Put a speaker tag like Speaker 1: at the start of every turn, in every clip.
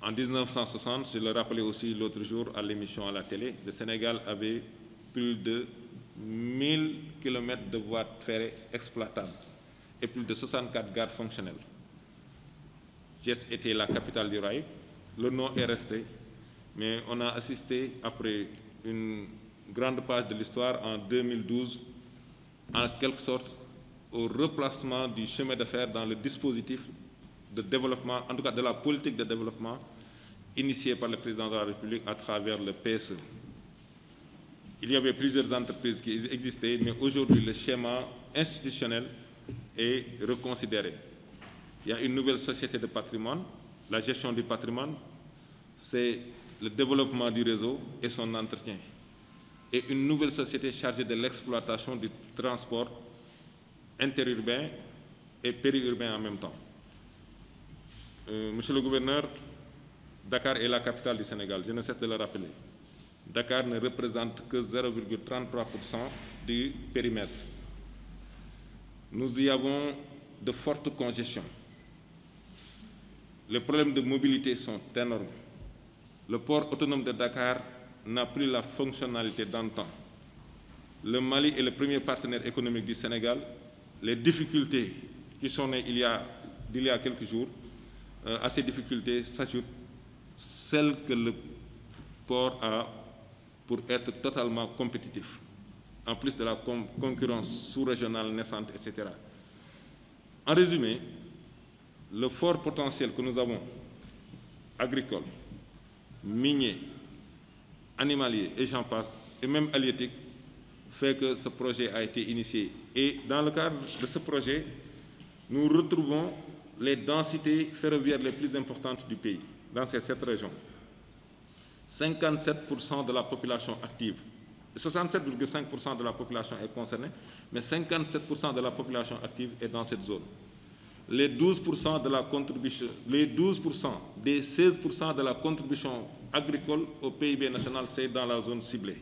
Speaker 1: En 1960, je le rappelais aussi l'autre jour à l'émission à la télé, le Sénégal avait plus de 1000 km de voies ferrées exploitables et plus de 64 gares fonctionnelles. Thiès était la capitale du rail, le nom est resté, mais on a assisté, après une grande page de l'histoire, en 2012, en quelque sorte, au replacement du chemin de fer dans le dispositif de développement, en tout cas de la politique de développement initiée par le président de la République à travers le PSE. Il y avait plusieurs entreprises qui existaient, mais aujourd'hui le schéma institutionnel est reconsidéré. Il y a une nouvelle société de patrimoine. La gestion du patrimoine, c'est le développement du réseau et son entretien. Et une nouvelle société chargée de l'exploitation du transport interurbain et périurbain en même temps. Monsieur le gouverneur, Dakar est la capitale du Sénégal, je ne cesse de le rappeler. Dakar ne représente que 0,33% du périmètre. Nous y avons de fortes congestions. Les problèmes de mobilité sont énormes. Le port autonome de Dakar n'a plus la fonctionnalité d'antan. Le Mali est le premier partenaire économique du Sénégal. Les difficultés qui sont nées il y a quelques jours, à ces difficultés s'ajoutent celles que le port a pour être totalement compétitif, en plus de la concurrence sous-régionale naissante, etc. En résumé, le fort potentiel que nous avons, agricole, minier, animalier, et j'en passe, et même halieutique, fait que ce projet a été initié. Et dans le cadre de ce projet, nous retrouvons les densités ferroviaires les plus importantes du pays, dans ces 7 régions. 57% de la population active, 67,5% de la population est concernée, mais 57% de la population active est dans cette zone. Les 12% de la contribution, les 12% des 16% de la contribution agricole au PIB national, c'est dans la zone ciblée.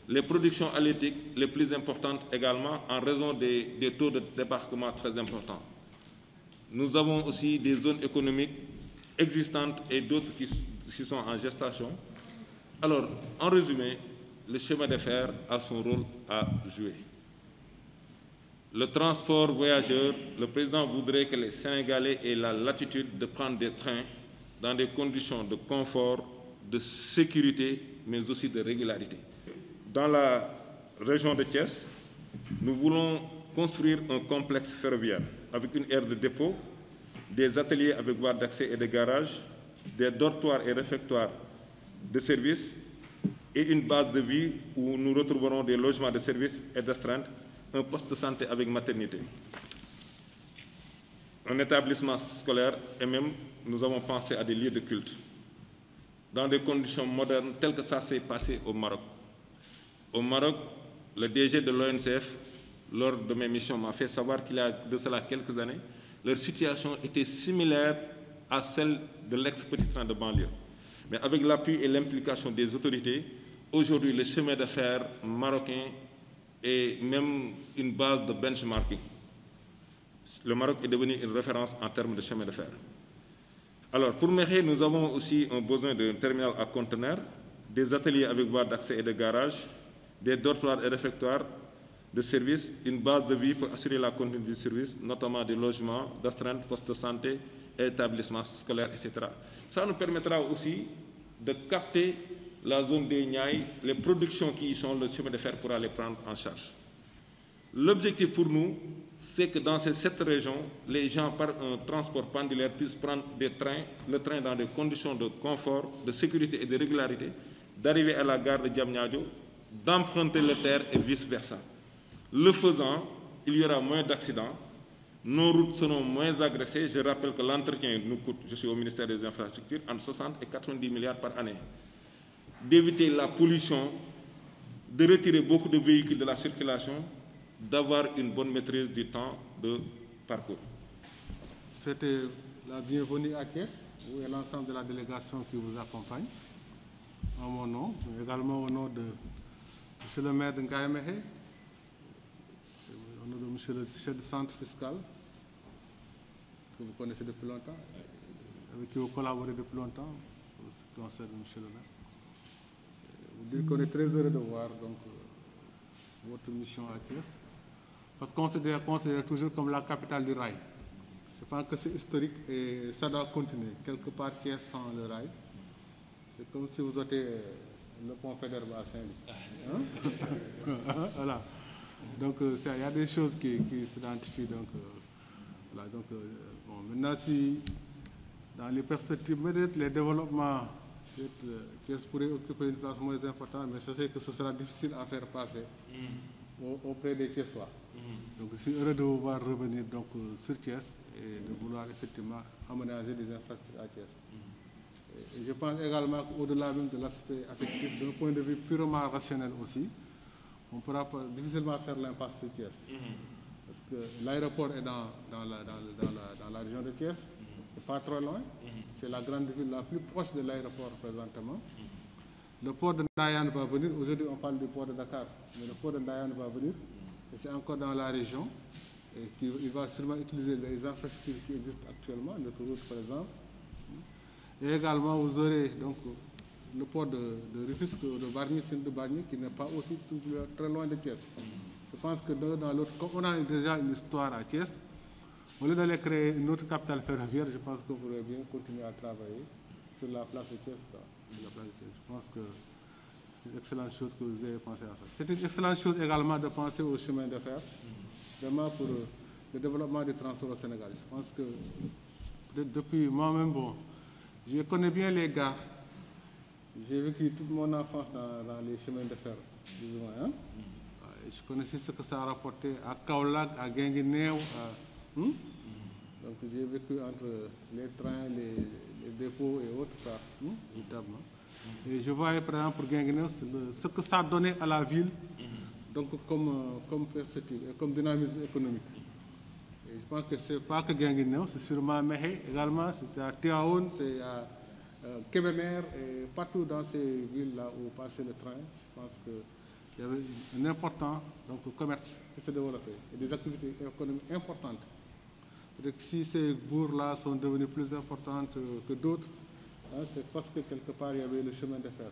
Speaker 1: Les productions halieutiques les plus importantes également en raison des taux de débarquement très importants. Nous avons aussi des zones économiques existantes et d'autres qui sont en gestation. Alors, en résumé, le chemin de fer a son rôle à jouer. Le transport voyageur, le président voudrait que les Sénégalais aient la latitude de prendre des trains dans des conditions de confort, de sécurité, mais aussi de régularité. Dans la région de Thiès, nous voulons construire un complexe ferroviaire avec une aire de dépôt, des ateliers avec voies d'accès et de garage, des dortoirs et réfectoires de services et une base de vie où nous retrouverons des logements de services et d'astreinte, un poste de santé avec maternité, un établissement scolaire et même nous avons pensé à des lieux de culte dans des conditions modernes telles que ça s'est passé au Maroc. Au Maroc, le DG de l'ONCF, lors de mes missions, m'a fait savoir qu'il y a de cela quelques années, leur situation était similaire à celle de l'ex-petit train de banlieue. Mais avec l'appui et l'implication des autorités, aujourd'hui, le chemin de fer marocain est même une base de benchmarking. Le Maroc est devenu une référence en termes de chemin de fer. Alors, pour Mekhe, nous avons aussi un besoin d'un terminal à conteneurs, des ateliers avec voies d'accès et de garage, des dortoirs et réfectoires de services, une base de vie pour assurer la continuité du service, notamment des logements, d'astreinte, postes de santé, établissements scolaires, etc. Ça nous permettra aussi de capter la zone des Niayes, les productions qui y sont, le chemin de fer pourra les prendre en charge. L'objectif pour nous, c'est que dans ces 7 régions, les gens, par un transport pendulaire, puissent prendre le train dans des conditions de confort, de sécurité et de régularité, d'arriver à la gare de Diamniadio, d'emprunter le terre et vice-versa. Le faisant, il y aura moins d'accidents, nos routes seront moins agressées. Je rappelle que l'entretien nous coûte, je suis au ministère des Infrastructures, entre 60 et 90 milliards par année. D'éviter la pollution, de retirer beaucoup de véhicules de la circulation, d'avoir une bonne maîtrise du temps de parcours.
Speaker 2: C'était la bienvenue à Thiès, vous et l'ensemble de la délégation qui vous accompagne, en mon nom, mais également au nom de M. le maire de Ngaïmehé, au nom de M. le chef de centre fiscal, que vous connaissez depuis longtemps, avec qui vous collaborez depuis longtemps, pour ce qui concerne M. le maire. Vous dites qu'on est très heureux de voir donc, votre mission à Thiès, parce qu'on se considère toujours comme la capitale du rail. Je pense que c'est historique et ça doit continuer. Quelque part, Thiès sans le rail, c'est comme si vous ôtez le pont Faidherbe à Saint-Louis. Hein? Voilà. Donc, il y a des choses qui s'identifient. Donc, voilà. Donc, bon, maintenant, si dans les perspectives immédiates, les développements, Thiès pourrait occuper une place moins importante, mais je sais que ce sera difficile à faire passer auprès des Thiessois. Donc, je suis heureux de vous voir revenir donc, sur Thiès et de vouloir effectivement aménager des infrastructures à Thiès. Et je pense également qu'au-delà même de l'aspect affectif, d'un point de vue purement rationnel aussi, on pourra difficilement faire l'impasse sur Thiès. Parce que l'aéroport est dans la région de Thiès, c'est pas trop loin. C'est la grande ville la plus proche de l'aéroport présentement. Le port de Ndayane va venir. Aujourd'hui, on parle du port de Dakar, mais le port de Ndayane va venir. Et c'est encore dans la région. Et il va sûrement utiliser les infrastructures qui existent actuellement, l'autoroute par exemple. Et également, vous aurez donc le port de Rufisque, de Bargny, de Bargny, qui n'est pas aussi très loin de Thiès. Je pense que dans l'autre, comme on a déjà une histoire à Thiès, au lieu d'aller créer une autre capitale ferroviaire, je pense que vous pourrez bien continuer à travailler sur la place de Thiès. Je pense que c'est une excellente chose que vous ayez pensé à ça. C'est une excellente chose également de penser au chemin de fer, vraiment pour le développement des transports au Sénégal. Je pense que depuis moi-même, bon, je connais bien les gars. J'ai vécu toute mon enfance dans les chemins de fer, plus ou moins. Hein? Je connaissais ce que ça a rapporté à Kaolack, à Guinguinéo. Donc j'ai vécu entre les trains, les dépôts et autres cas, évidemment. Et je voyais par exemple pour Guinguinéo ce que ça donnait à la ville, donc comme perspective et comme dynamisme économique. Et je pense que ce n'est pas que Guinguinéo, c'est sûrement Méhé également, c'est à Tiaoun, c'est à Kébémer, et partout dans ces villes-là où passait le train, je pense qu'il y avait un important commerce qui se développait et des activités économiques importantes. Si ces bourgs-là sont devenus plus importantes que d'autres, hein, c'est parce que quelque part il y avait le chemin de fer.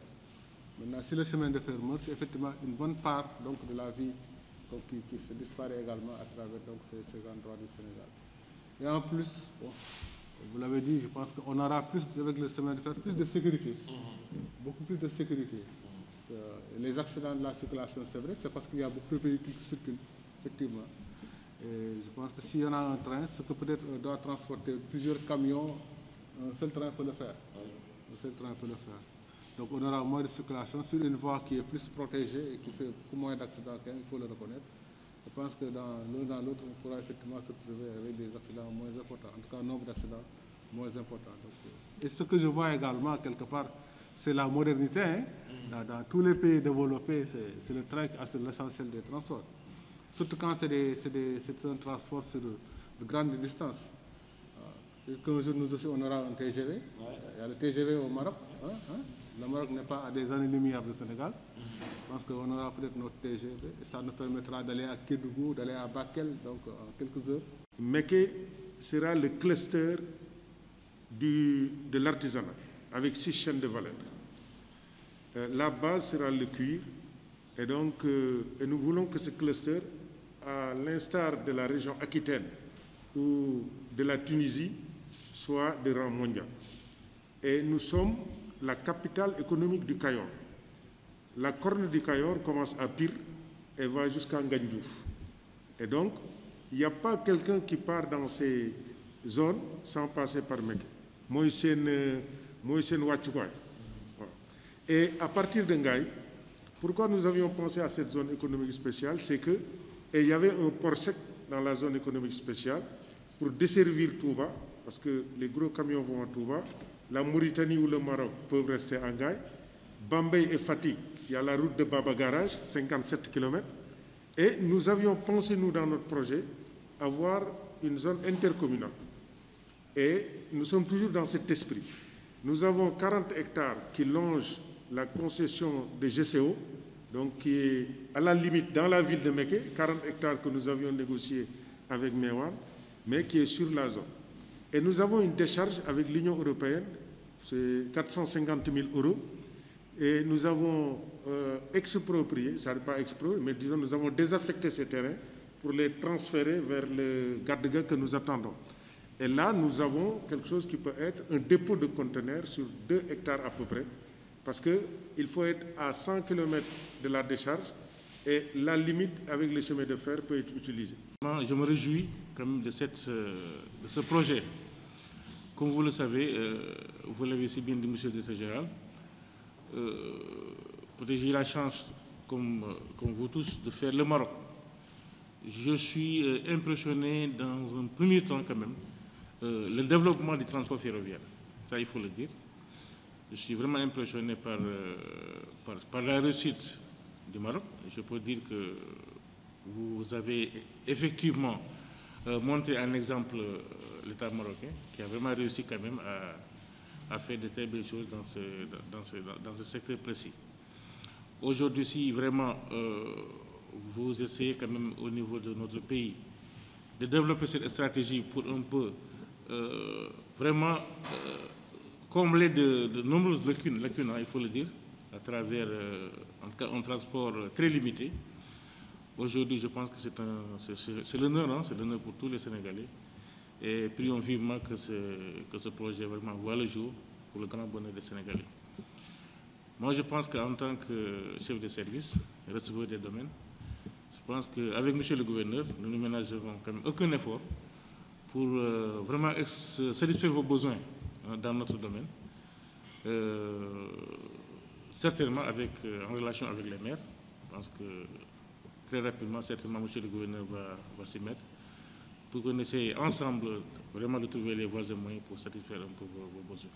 Speaker 2: Maintenant, si le chemin de fer meurt, c'est effectivement une bonne part donc, de la vie donc, qui se disparaît également à travers donc, ces endroits du Sénégal. Et en plus, bon, vous l'avez dit, je pense qu'on aura plus, avec le chemin de fer, plus de sécurité, beaucoup plus de sécurité. Les accidents de la circulation, c'est vrai, c'est parce qu'il y a beaucoup de véhicules qui circulent, effectivement. Et je pense que s'il y en a un train, ce que peut-être doit transporter plusieurs camions, un seul train peut le faire. Un seul train peut le faire. Donc on aura moins de circulation sur une voie qui est plus protégée et qui fait beaucoup moins d'accidents quand même, il faut le reconnaître. Je pense que dans l'un dans l'autre, on pourra effectivement se trouver avec des accidents moins importants, en tout cas un nombre d'accidents moins important. Donc, et ce que je vois également quelque part, c'est la modernité. Hein? Dans tous les pays développés, c'est le train qui assure l'essentiel des transports. Surtout quand c'est un transport sur de grandes distances. Qu'un jour, nous aussi, on aura un TGV. Ouais. Il y a le TGV au Maroc. Hein? Le Maroc n'est pas à des années-lumière du Sénégal. Je pense qu'on aura peut-être notre TGV. Et ça nous permettra d'aller à Kédougou, d'aller à Bakel, donc en quelques heures.
Speaker 3: Mékhé sera le cluster de l'artisanat, avec 6 chaînes de valeur. La base sera le cuir. Et donc, et nous voulons que ce cluster, à l'instar de la région Aquitaine ou de la Tunisie, soit de rang mondial. Et nous sommes la capitale économique du Cayor. La corne du Cayor commence à Pire et va jusqu'à Ngandiouf. Et donc, il n'y a pas quelqu'un qui part dans ces zones sans passer par Mékhé. Moi, c'est une Ouachouaï. Et à partir de Ngaï, pourquoi nous avions pensé à cette zone économique spéciale, c'est que il y avait un port sec dans la zone économique spéciale pour desservir Touba, parce que les gros camions vont à Touba, la Mauritanie ou le Maroc peuvent rester en Ngaï, Bambey et Fatick, il y a la route de Baba Garage, 57 km, et nous avions pensé, nous, dans notre projet, avoir une zone intercommunale. Et nous sommes toujours dans cet esprit. Nous avons 40 hectares qui longent la concession de GCO, donc qui est à la limite dans la ville de Mékhé, 40 hectares que nous avions négociés avec Mewan, mais qui est sur la zone. Et nous avons une décharge avec l'Union européenne, c'est 450 000 €. Et nous avons exproprié, ça n'est pas exproprié, mais disons nous avons désaffecté ces terrains pour les transférer vers le Gadega que nous attendons. Et là, nous avons quelque chose qui peut être un dépôt de conteneurs sur 2 hectares à peu près, parce qu'il faut être à 100 km de la décharge et la limite avec les chemins de fer peut être utilisée.
Speaker 4: Je me réjouis quand même de ce projet. Comme vous le savez, vous l'avez si bien dit, monsieur le directeur général, peut-être j'ai eu la chance, comme vous tous, de faire le Maroc. Je suis impressionné dans un premier temps quand même, le développement du transport ferroviaire. Ça, il faut le dire. Je suis vraiment impressionné par la réussite du Maroc. Je peux dire que vous avez effectivement montré un exemple l'État marocain qui a vraiment réussi quand même à faire de très belles choses dans ce secteur précis. Aujourd'hui, si vraiment vous essayez quand même au niveau de notre pays de développer cette stratégie pour un peu vraiment combler de nombreuses lacunes, il faut le dire, à travers en tout cas un transport très limité. Aujourd'hui, je pense que c'est l'honneur, c'est l'honneur pour tous les Sénégalais. Et prions vivement que ce projet vraiment voit le jour pour le grand bonheur des Sénégalais. Moi, je pense qu'en tant que chef de service, receveur des domaines, je pense qu'avec monsieur le gouverneur, nous ne ménagerons quand même aucun effort pour vraiment satisfaire vos besoins dans notre domaine. Certainement en relation avec les maires. Je pense que très rapidement, certainement, monsieur le gouverneur va s'y mettre pour qu'on essaye ensemble vraiment de trouver les voies et moyens pour satisfaire un peu vos besoins.